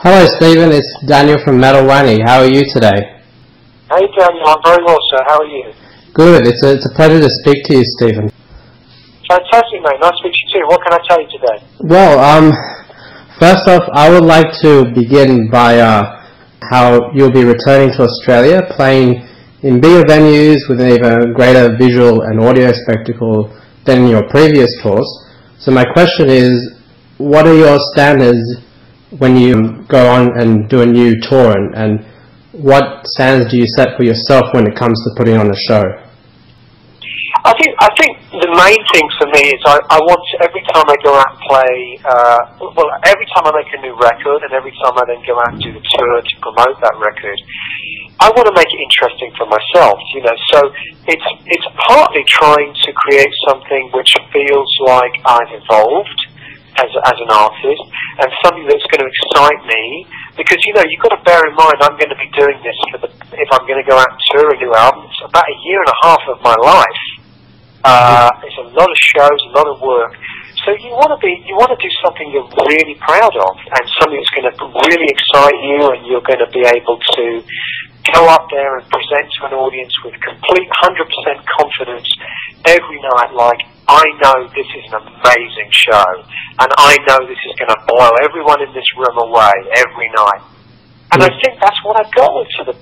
Hello Stephen, it's Daniel from Wani. How are you today? Hey Daniel, I'm very well sir, how are you? Good, it's a pleasure to speak to you, Stephen. Fantastic mate, nice to meet you too. What can I tell you today? Well, first off, I would like to begin by how you'll be returning to Australia, playing in bigger venues with an even greater visual and audio spectacle than your previous tours. So my question is, what are your standards when you go on and do a new tour, and what standards do you set for yourself when it comes to putting on a show? I think the main thing for me is I want to, every time I go out and play, every time I make a new record and every time I then go out and do the tour to promote that record, I want to make it interesting for myself, you know, so it's partly trying to create something which feels like I've evolved as an artist, and something that's going to excite me, because, you know, you've got to bear in mind I'm going to be doing this if I'm going to go out and tour a new album, it's about a year and a half of my life. It's a lot of shows, a lot of work. So you want to do something you're really proud of, and something that's going to really excite you, and you're going to be able to go up there and present to an audience with complete 100% confidence every night, like, I know this is an amazing show, and I know this is going to blow everyone in this room away every night. And I think that's what I've got with the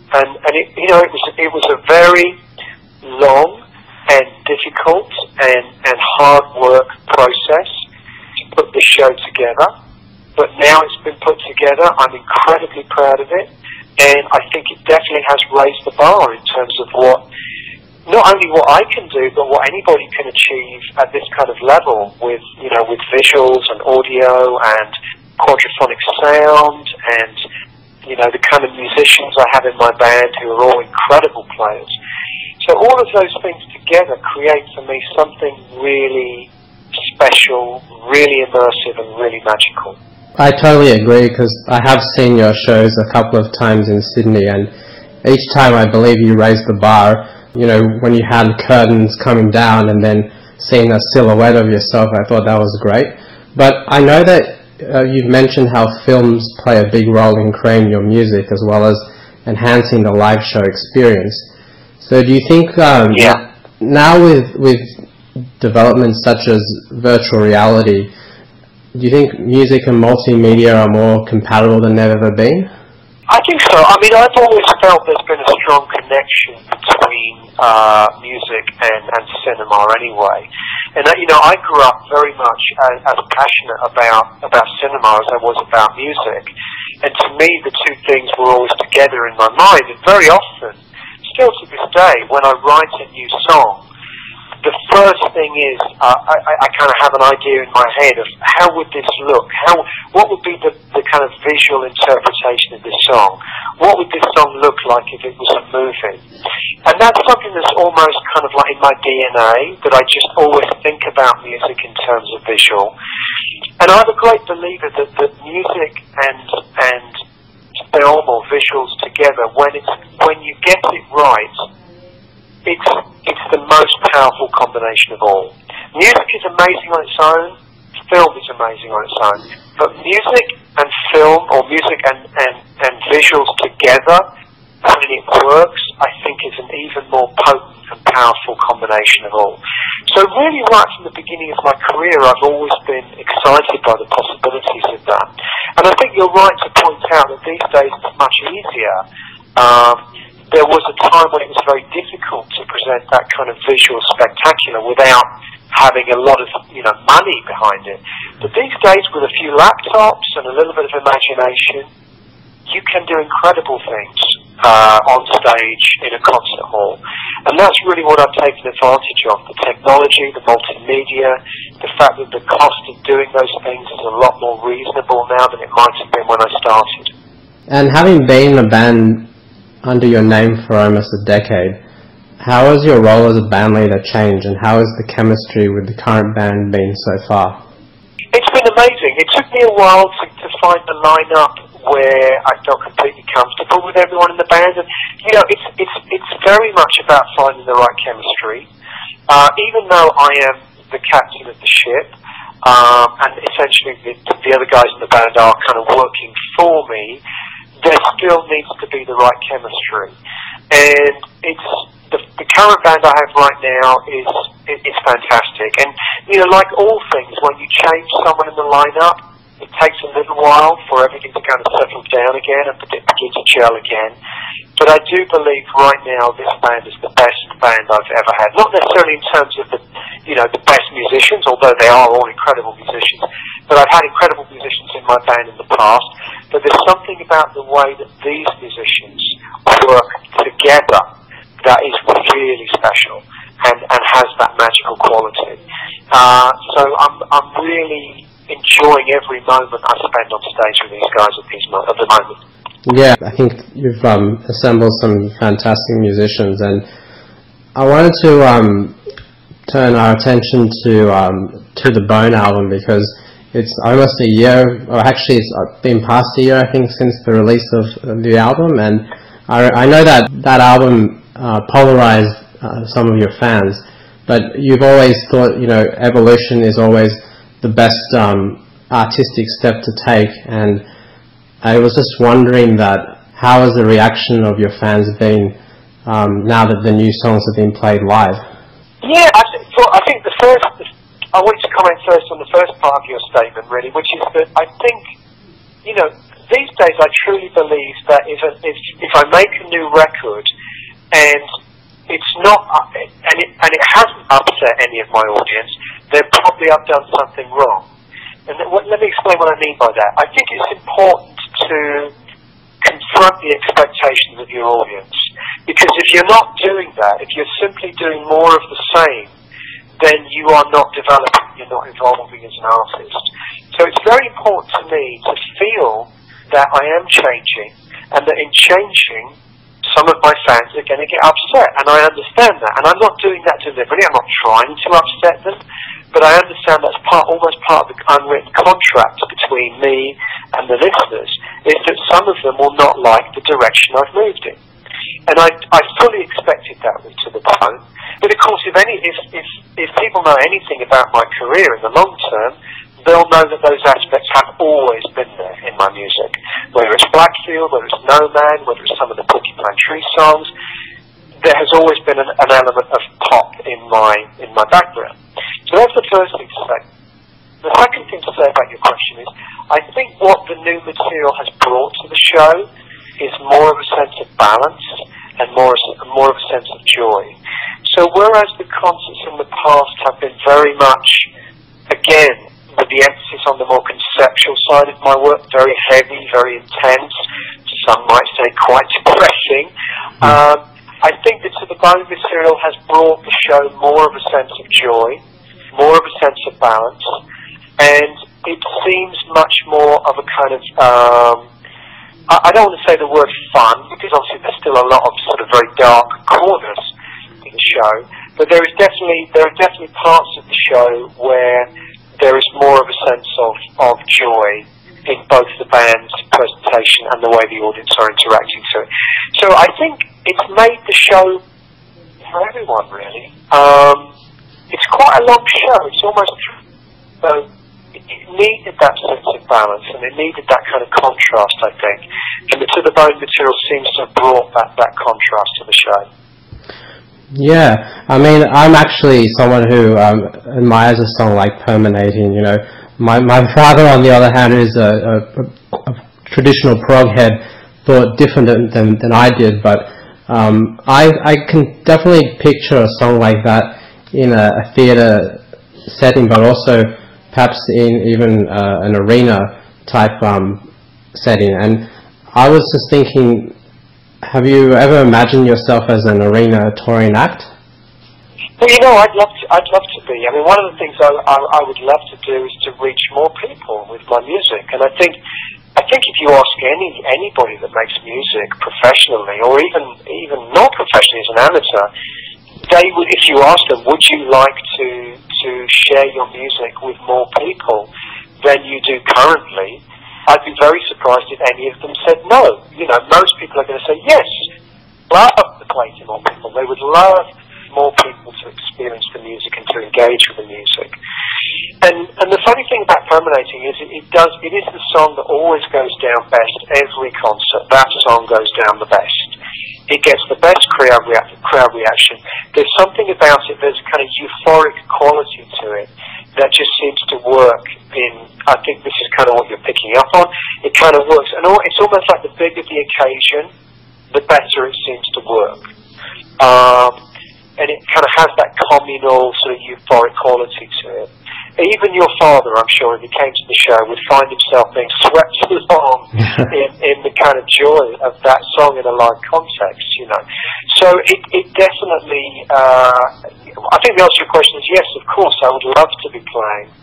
band. And it, you know, it was a very long and difficult and hard work process to put the show together. But now it's been put together, I'm incredibly proud of it, and I think it definitely has raised the bar in terms of not only what I can do, but what anybody can achieve at this kind of level with, you know, with visuals and audio and quadrophonic sound and, you know, the kind of musicians I have in my band who are all incredible players. So all of those things together create for me something really special, really immersive and really magical. I totally agree, because I have seen your shows a couple of times in Sydney, and each time I believe you raised the bar. You know, when you had curtains coming down and then seeing a silhouette of yourself, I thought that was great. But I know that you've mentioned how films play a big role in creating your music as well as enhancing the live show experience. So do you think now with developments such as virtual reality, do you think music and multimedia are more compatible than they've ever been? I think so. I mean, I've always felt there's been a strong connection between music and cinema anyway. And, you know, I grew up very much as passionate about cinema as I was about music. And to me, the two things were always together in my mind. And very often, still to this day, when I write a new song, the first thing is I kind of have an idea in my head of how would this look, what would be the kind of visual interpretation of this song, what would this song look like if it was a movie. And that's something that's almost kind of like in my DNA, that I just always think about music in terms of visual. And I'm a great believer that music and film or visuals together, when you get it right, it's the most powerful combination of all. Music is amazing on its own, film is amazing on its own, but music and film, or music and visuals together, when it works, I think is an even more potent and powerful combination of all. So really right from the beginning of my career, I've always been excited by the possibilities of that. And I think you're right to point out that these days it's much easier. There was a time when it was very difficult to present that kind of visual spectacular without having a lot of, you know, money behind it. But these days, with a few laptops and a little bit of imagination, you can do incredible things on stage in a concert hall. And that's really what I've taken advantage of. The technology, the multimedia, the fact that the cost of doing those things is a lot more reasonable now than it might have been when I started. And having been in a band under your name for almost a decade, how has your role as a bandleader changed, and how has the chemistry with the current band been so far? It's been amazing. It took me a while to find the lineup where I felt completely comfortable with everyone in the band, and you know, it's very much about finding the right chemistry. Even though I am the captain of the ship, and essentially the other guys in the band are kind of working for me, there still needs to be the right chemistry. And it's the current band I have right now is fantastic. And like all things, when you change someone in the lineup, it takes a little while for everything to kind of settle down again and begin to gel again. But I do believe right now this band is the best band I've ever had. Not necessarily in terms of the best musicians, although they are all incredible musicians. But I've had incredible musicians in my band in the past. But there's something about the way that these musicians work together that is really special and has that magical quality. So I'm really enjoying every moment I spend on stage with these guys at the moment. Yeah, I think you've assembled some fantastic musicians, and I wanted to turn our attention to the Bone album, because it's almost a year, or actually it's been past a year, I think, since the release of the album, and I know that album polarized some of your fans, but you've always thought, evolution is always the best artistic step to take, and I was just wondering how has the reaction of your fans been now that the new songs have been played live? Yeah, I think I want to comment first on the first part of your statement, really, which is that I think, these days I truly believe that if I make a new record and it's not, and it hasn't upset any of my audience, then probably I've done something wrong. And let me explain what I mean by that. I think it's important to confront the expectations of your audience, because if you're not doing that, if you're simply doing more of the same, then you are not developing, you're not evolving as an artist. So it's very important to me to feel that I am changing, and that in changing, some of my fans are going to get upset, and I understand that, and I'm not doing that deliberately, I'm not trying to upset them, but I understand that's almost part of the unwritten contract between me and the listeners, is that some of them will not like the direction I've moved in. And I fully expected that to the Bone. But of course, if people know anything about my career in the long term, they'll know that those aspects have always been there in my music. Whether it's Blackfield, whether it's No Man, whether it's some of the Porcupine Tree songs, there has always been an element of pop in my background. So that's the first thing to say. The second thing to say about your question is, I think what the new material has brought to the show is more of a sense of balance and more of a sense of joy. So whereas the concerts in the past have been very much, again, with the emphasis on the more conceptual side of my work, very heavy, very intense, some might say quite depressing, I think that To the Bone material has brought the show more of a sense of joy, more of a sense of balance, and it seems much more of a kind of, I don't want to say the word fun, because obviously there's still a lot of sort of very dark corners in the show, but there are definitely parts of the show where there is more of a sense of joy in both the band's presentation and the way the audience are interacting to it. So I think it's made the show for everyone, really. It's quite a long show. It's almost, so it needed that sense of balance, and it needed that kind of contrast, I think. And the To the Bone material seems to have brought that contrast to the show. Yeah, I mean, I'm actually someone who admires a song like Permeating, My father, on the other hand, is a traditional prog head, thought different than I did, but I can definitely picture a song like that in a theatre setting, but also perhaps in even an arena type setting. And I was just thinking, have you ever imagined yourself as an arena touring act? Well, I'd love to be. I mean, one of the things I would love to do is to reach more people with my music. And I think if you ask anybody that makes music professionally, or even not professionally as an amateur, they would, if you ask them, would you like to share your music with more people than you do currently? I'd be very surprised if any of them said no. Most people are going to say yes. Love to play to more people. They would love more people to experience the music and to engage with the music. And And the funny thing about Permeating is it is the song that always goes down best every concert. That song goes down the best. It gets the best crowd reaction. There's something about it, there's a kind of euphoric quality to it that just seems to work I think this is kind of what you're picking up on. It kind of works. And it's almost like the bigger the occasion, the better it seems to work. And it kind of has that communal sort of euphoric quality to it. Even your father, I'm sure, if he came to the show, would find himself being swept along in the kind of joy of that song in a live context, you know. So it definitely, I think the answer to your question is yes, of course, I would love to be playing.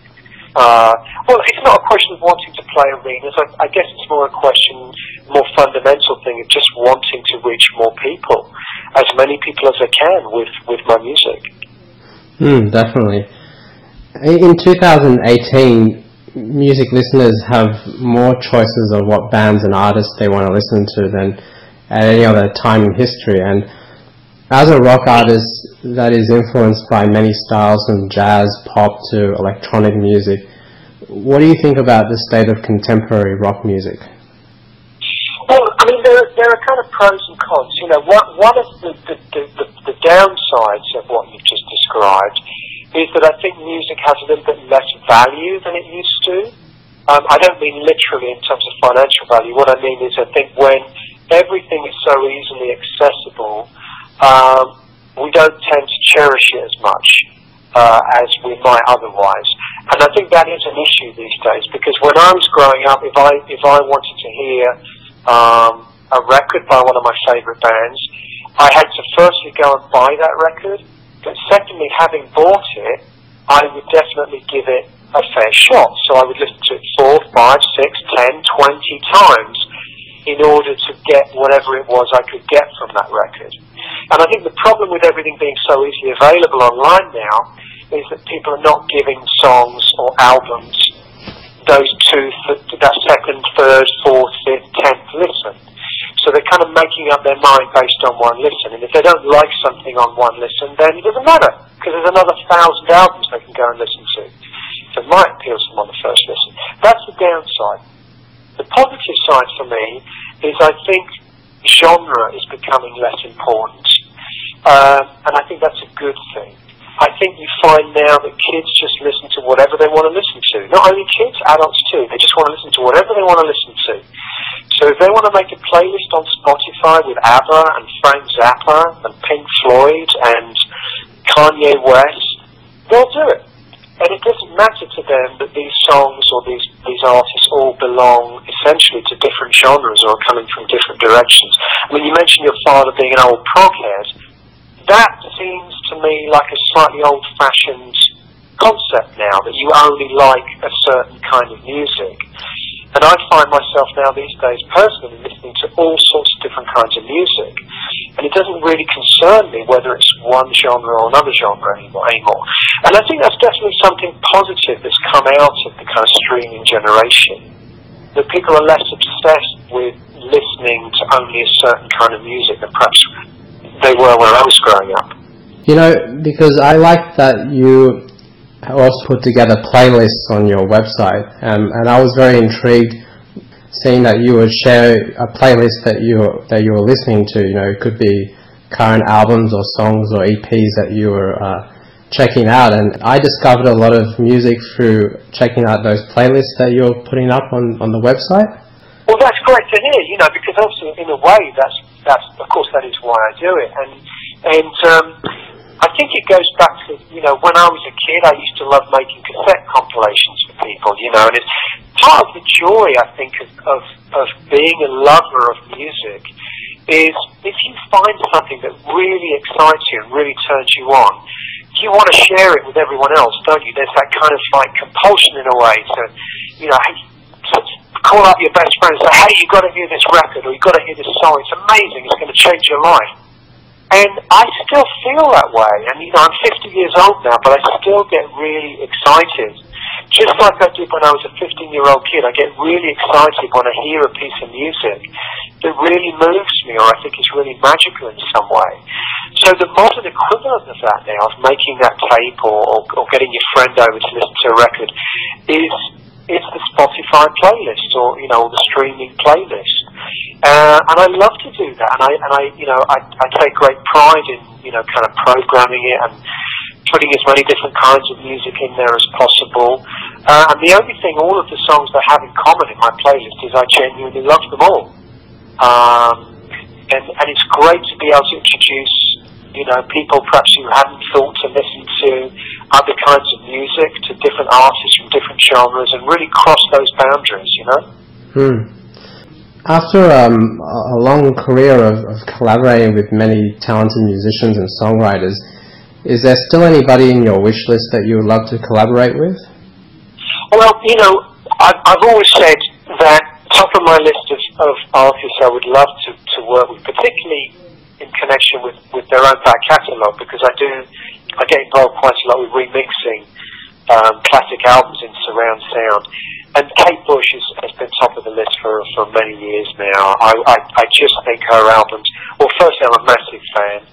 Well, it's not a question of wanting to play arenas. I guess it's more a question, more fundamental thing of just wanting to reach more people, as many people as I can with my music. Definitely. In 2018, music listeners have more choices of what bands and artists they want to listen to than at any other time in history. And as a rock artist that is influenced by many styles from jazz, pop to electronic music, what do you think about the state of contemporary rock music? Well, I mean, there are kind of pros and cons. You know, one of the downsides of what you've just described is that I think music has a little bit less value than it used to. I don't mean literally in terms of financial value. What I mean is I think when everything is so easily accessible, we don't tend to cherish it as much as we might otherwise. And I think that is an issue these days, because when I was growing up, if I wanted to hear a record by one of my favourite bands, I had to firstly go and buy that record. But secondly, having bought it, I would definitely give it a fair shot. So I would listen to it 4, 5, 6, 10, 20 times in order to get whatever it was I could get from that record. And I think the problem with everything being so easily available online now is that people are not giving songs or albums that second, third, fourth, fifth, 10th listen. So they're kind of making up their mind based on one listen. And if they don't like something on one listen, then it doesn't matter, because there's another 1,000 albums they can go and listen to. So it might appeal to them on the first listen. That's the downside. The positive side for me is I think genre is becoming less important. And I think that's a good thing. I think you find now that kids just listen to whatever they want to listen to. Not only kids, adults too. They just want to listen to whatever they want to listen to. So if they want to make a playlist on Spotify with ABBA and Frank Zappa and Pink Floyd and Kanye West, they'll do it. And it doesn't matter to them that these songs or these artists all belong essentially to different genres or are coming from different directions. I mean, you mentioned your father being an old prog head. That seems to me like a slightly old-fashioned concept now, that you only like a certain kind of music. And I find myself now these days personally listening to all sorts of different kinds of music. And it doesn't really concern me whether it's one genre or another genre anymore. And I think that's definitely something positive that's come out of the kind of streaming generation. That people are less obsessed with listening to only a certain kind of music than perhaps they were when I was growing up. You know, because I like that you also put together playlists on your website, and I was very intrigued seeing that you would share a playlist that you were listening to. You know, it could be current albums or songs or EPs that you were checking out, and I discovered a lot of music through checking out those playlists that you're putting up on the website. Well, that's great to hear, you know, because also in a way that's of course that is why I do it, and I think it goes back to, you know, when I was a kid, I used to love making cassette compilations for people, you know, and it's part of the joy, I think, of being a lover of music is if you find something that really excites you and really turns you on, you want to share it with everyone else, don't you? There's that kind of like compulsion in a way to, you know, to call up your best friend and say, hey, you've got to hear this record, or you've got to hear this song, it's amazing, it's going to change your life. And I still feel that way, and you know, I'm 50 years old now, but I still get really excited just like I did when I was a 15-year-old kid, I get really excited when I hear a piece of music that really moves me, or I think is really magical in some way. So the modern equivalent of that now, of making that tape or getting your friend over to listen to a record, is the Spotify playlist, or the streaming playlist. And I love to do that, and I take great pride in kind of programming it and putting as many different kinds of music in there as possible. And the only thing all of the songs that have in common in my playlist is I genuinely love them all. And it's great to be able to introduce people perhaps who hadn't thought to listen to other kinds of music, to different artists from different genres, and really cross those boundaries, After a long career of collaborating with many talented musicians and songwriters, is there still anybody in your wish list that you would love to collaborate with? Well, I've always said that top of my list of artists I would love to work with, particularly in connection with their own back catalogue, because I get involved quite a lot with remixing classic albums in surround sound. And Kate Bush has been top of the list for many years now. I just think her albums, well, firstly, I'm a massive fan,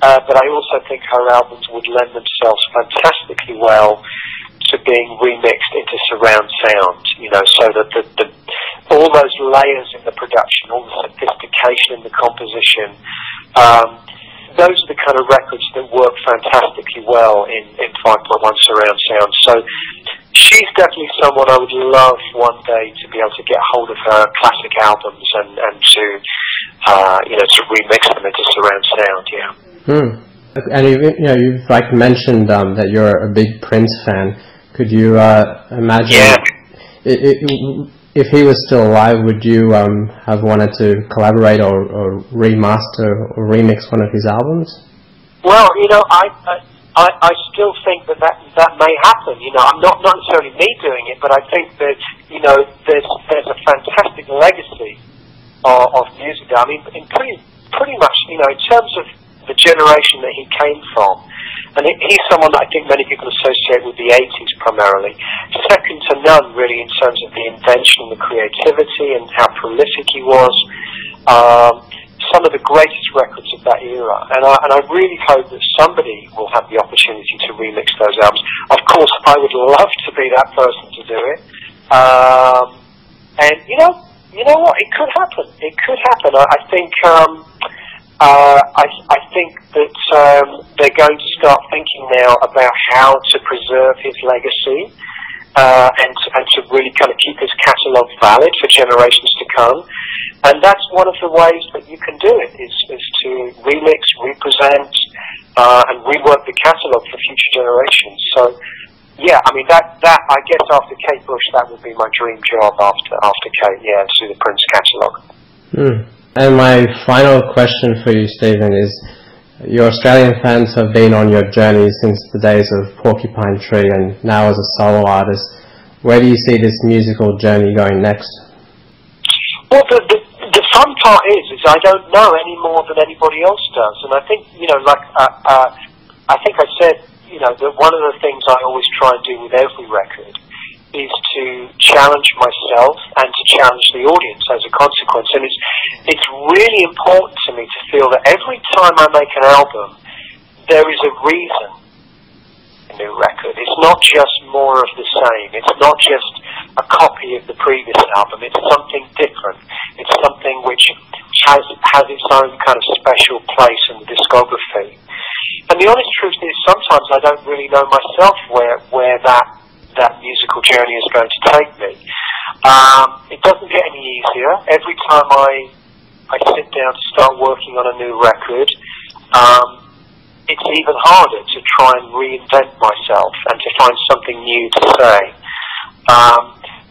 but I also think her albums would lend themselves fantastically well to being remixed into surround sound, so that all those layers in the production, all the sophistication in the composition, those are the kind of records that work fantastically well in 5.1 surround sound. So she's definitely someone I would love one day to be able to get hold of her classic albums and to to remix them into surround sound. And you've mentioned that you're a big Prince fan. Could you imagine if he was still alive, would you have wanted to collaborate or remaster or remix one of his albums? Well, I still think that may happen. I'm not necessarily me doing it, but I think that there's a fantastic legacy of music. I mean, in pretty much in terms of the generation that he came from. And he's someone that I think many people associate with the 80s primarily. Second to none, really, in terms of the invention, the creativity, and how prolific he was. Some of the greatest records of that era. And I really hope that somebody will have the opportunity to remix those albums. Of course, I would love to be that person to do it. And you know what? It could happen. It could happen. I think that they're going to start thinking now about how to preserve his legacy and to really kind of keep his catalogue valid for generations to come. And that's one of the ways that you can do it, is to remix, represent, and rework the catalogue for future generations. So, yeah, I mean, that I guess after Kate Bush, that would be my dream job after Kate, to do the Prince catalogue. And my final question for you, Stephen, is your Australian fans have been on your journey since the days of Porcupine Tree and now as a solo artist. Where do you see this musical journey going next? Well, the fun part is I don't know any more than anybody else does. And I think, I think I said, that one of the things I always try and do with every record is to challenge myself and to challenge the audience as a consequence. And it's really important to me to feel that every time I make an album, there is a reason for a new record. It's not just more of the same. It's not just a copy of the previous album. It's something different. It's something which has its own kind of special place in the discography. And the honest truth is sometimes I don't really know myself where that musical journey is going to take me. It doesn't get any easier. Every time I sit down to start working on a new record, it's even harder to try and reinvent myself and to find something new to say.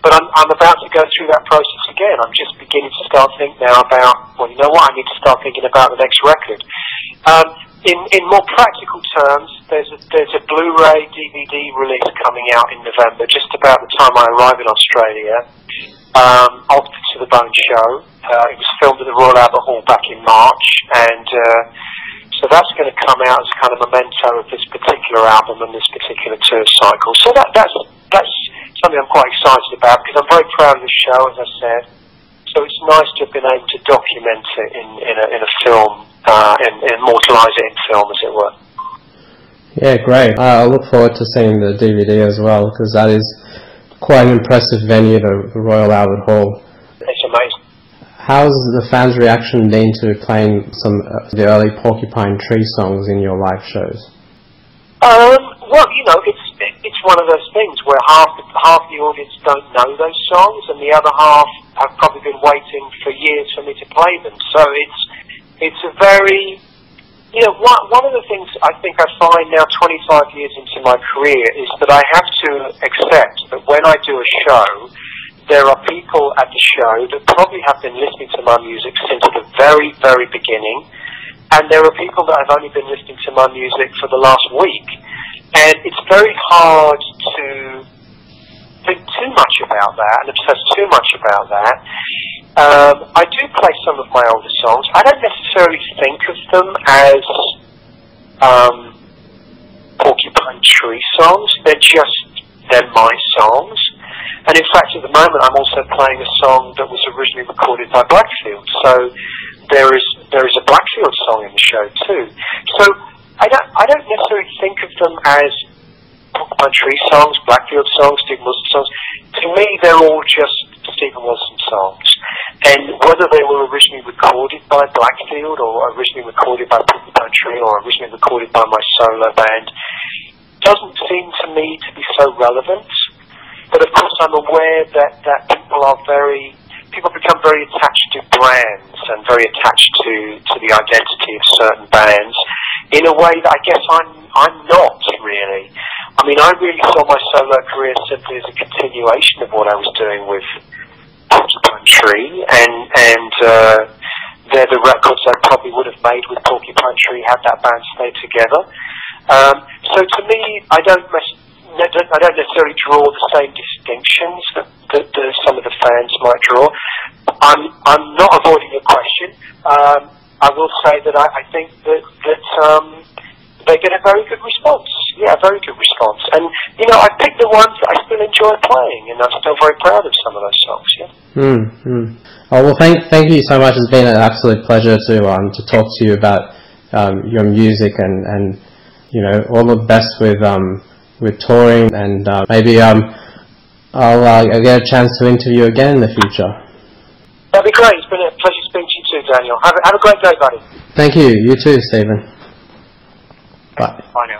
But I'm about to go through that process again. I'm just beginning to start thinking now about, well, you know what, I need to start thinking about the next record. In more practical terms, there's a Blu-ray DVD release coming out in November, just about the time I arrive in Australia, of the To The Bone show. It was filmed at the Royal Albert Hall back in March, and so that's going to come out as kind of memento of this particular album and this particular tour cycle. So that's something I'm quite excited about because I'm very proud of the show, as I said. So it's nice to have been able to document it in a film, and immortalise it in film, as it were. Yeah, great. I look forward to seeing the DVD as well, because that is quite an impressive venue, the Royal Albert Hall. It's amazing. How's the fans' reaction been to playing some of the early Porcupine Tree songs in your live shows? Well, you know, it's one of those things where half the audience don't know those songs, and the other half have probably been waiting for years for me to play them. So it's a very, you know, one of the things I think I find now 25 years into my career is that I have to accept that when I do a show, there are people at the show that probably have been listening to my music since the very, very beginning, and there are people that have only been listening to my music for the last week. And it's very hard to think too much about that and obsess too much about that. I do play some of my older songs. I don't necessarily think of them as Porcupine Tree songs. They're my songs. And in fact, at the moment, I'm also playing a song that was originally recorded by Blackfield. So there is a Blackfield song in the show too. So I don't necessarily think of them as Porcupine Tree songs, Blackfield songs, Stephen Wilson songs. To me, they're all just Stephen Wilson songs. And whether they were originally recorded by Blackfield or originally recorded by Porcupine Tree or originally recorded by my solo band doesn't seem to me to be so relevant. But of course, I'm aware that people become very attached to brands and very attached to the identity of certain bands in a way that I guess I'm not really. I mean, I really saw my solo career simply as a continuation of what I was doing with Porcupine Tree, and they're the records I probably would have made with Porcupine Tree had that band stayed together. So to me, I don't necessarily draw the same distinctions that some of the fans might draw. I'm not avoiding your question. I will say that I think that they get a very good response. Yeah, a very good response. And, you know, I picked the ones that I still enjoy playing, and I'm still very proud of some of those songs, yeah. Oh, well, thank you so much. It's been an absolute pleasure to talk to you about your music and you know, all the best with touring, and maybe I'll get a chance to interview again in the future. That'd be great. It's been a pleasure speaking to you too, Daniel. Have a great day, buddy. Thank you. You too, Stephen. Bye. Bye now.